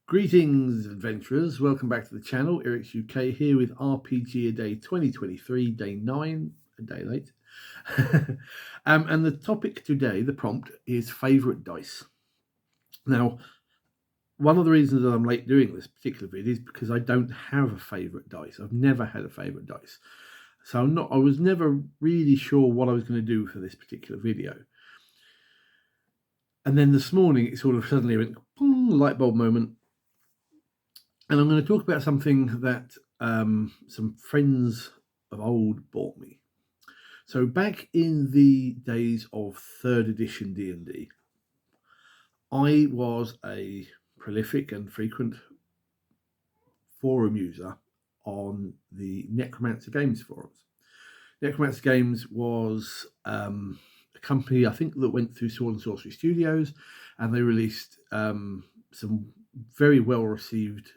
Greetings, adventurers. Welcome back to the channel. Eric's UK here with RPG A Day 2023, day 9, a day late. And the topic today, the prompt, is favourite dice. Now, one of the reasons that I'm late doing this particular video is because I don't have a favourite dice. I've never had a favourite dice. So I was never really sure what I was going to do for this particular video. And then this morning, it sort of suddenly went, boom, light bulb moment. And I'm going to talk about something that some friends of old bought me. So back in the days of 3rd edition D&D, I was a prolific and frequent forum user on the Necromancer Games forums. Necromancer Games was a company, I think, that went through Sword and Sorcery Studios, and they released some very well-received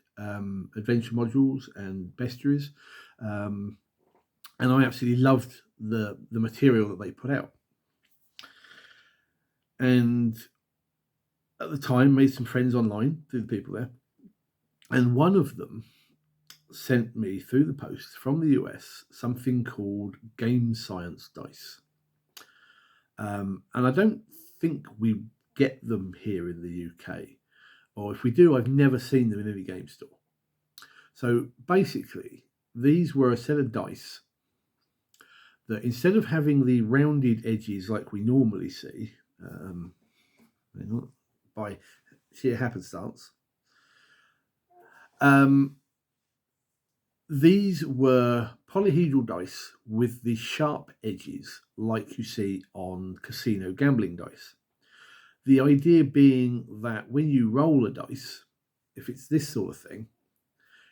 adventure modules and bestiaries, and I absolutely loved the material that they put out. And at the time, made some friends online through the people there, and one of them sent me through the post from the US something called Game Science Dice, and I don't think we get them here in the UK. Or if we do, I've never seen them in any game store. So basically, these were a set of dice that instead of having the rounded edges like we normally see, by sheer happenstance, these were polyhedral dice with the sharp edges like you see on casino gambling dice. The idea being that when you roll a dice, if it's this sort of thing,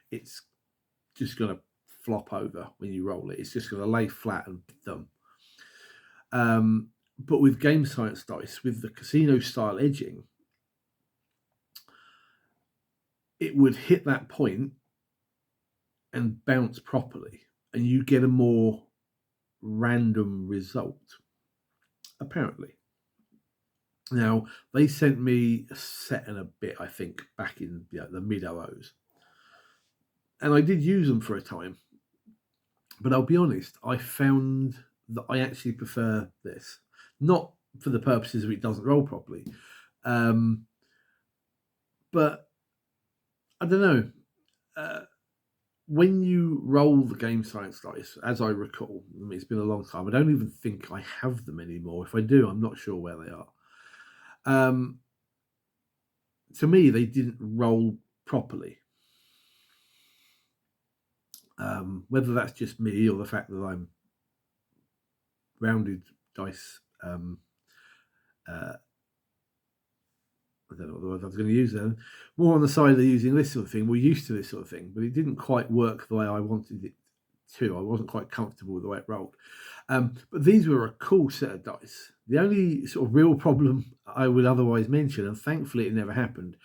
it's just going to flop over when you roll it. It's just going to lay flat and dumb. But with Game Science dice, with the casino style edging, it would hit that point and bounce properly, and you get a more random result, apparently. Now, they sent me a set and a bit, I think, back in the mid-00s. And I did use them for a time. But I'll be honest, I found that I actually prefer this. Not for the purposes of it doesn't roll properly. But, I don't know. When you roll the Game Science dice, as I recall, it's been a long time. I don't even think I have them anymore. If I do, I'm not sure where they are. To me, they didn't roll properly. Whether that's just me or the fact that I'm rounded dice, I don't know what the word I was going to use then. More on the side of using this sort of thing. We're used to this sort of thing, but it didn't quite work the way I wanted it to. I wasn't quite comfortable with the way it rolled. But these were a cool set of dice. The only sort of real problem I would otherwise mention, and thankfully it never happened,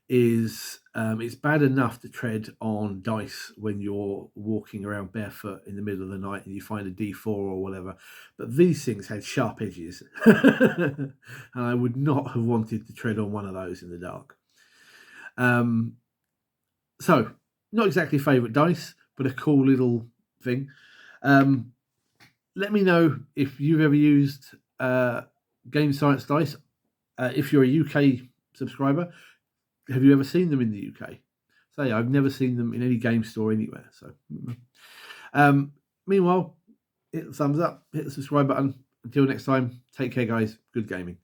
is it's bad enough to tread on dice when you're walking around barefoot in the middle of the night and you find a D4 or whatever. But these things had sharp edges, and I would not have wanted to tread on one of those in the dark. So, not exactly favourite dice, but a cool little thing. Let me know if you've ever used Game Science dice. If you're a UK subscriber, have you ever seen them in the UK? Say, I've never seen them in any game store anywhere. So, meanwhile, hit the thumbs up, hit the subscribe button. Until next time, take care, guys. Good gaming.